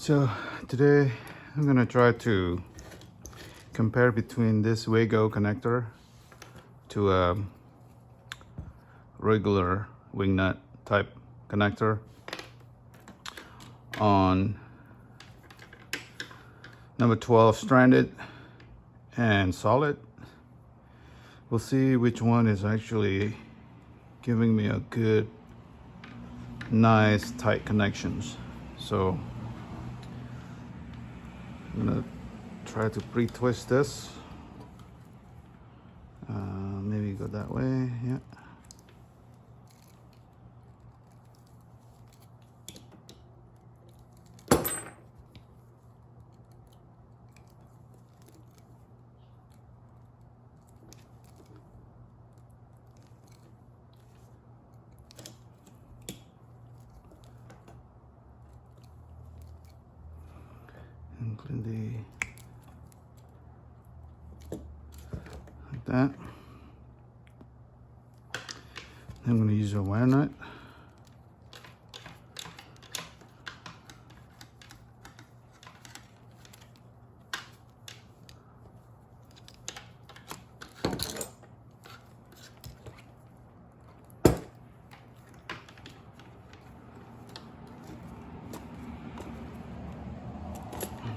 So today I'm gonna try to compare between this Wago connector to a regular wing nut type connector on number 12 stranded and solid. We'll see which one is actually giving me a good, nice, tight connections. So I'm gonna try to pre-twist this. Maybe go that way, yeah. Include like that. I'm going to use a wire nut.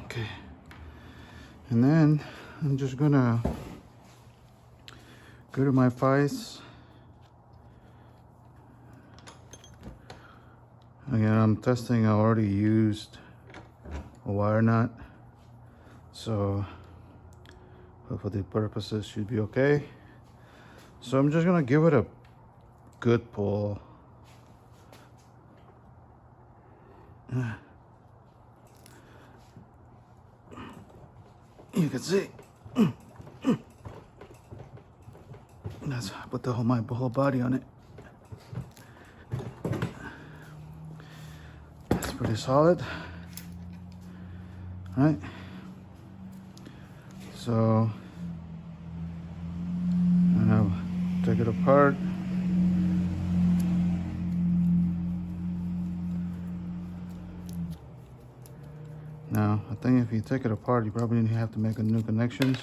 Okay, and then I'm just gonna go to my vise. Again, I'm testing. I already used a wire nut, so for the purposes should be okay. So I'm just gonna give it a good pull. You can see. That's put my whole body on it. It's pretty solid. All right. So I'm gonna take it apart. Now, I think if you take it apart, you probably have to make a new connections.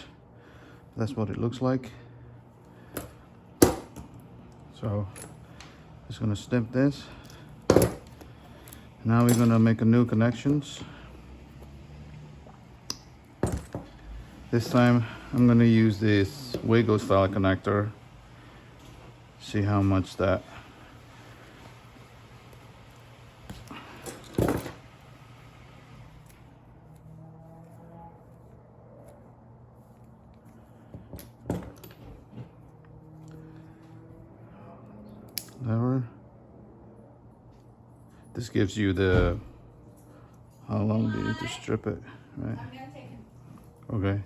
That's what it looks like. So, just gonna snip this. Now we're gonna make a new connections. This time, I'm gonna use this Wago style connector. See how much that. Lever. This gives you the how long do you need to strip it, right? Okay.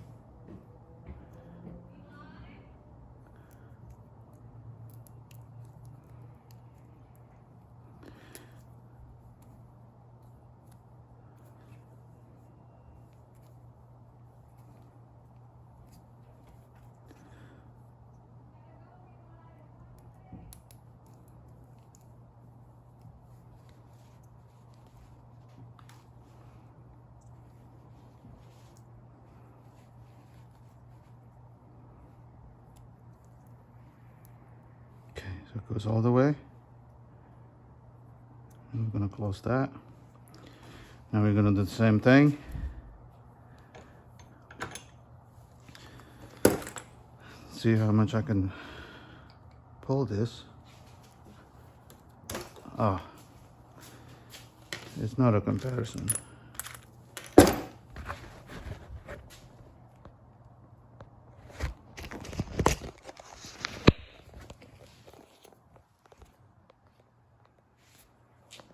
So it goes all the way. And we're gonna close that. Now we're gonna do the same thing. See how much I can pull this. Oh, it's not a comparison.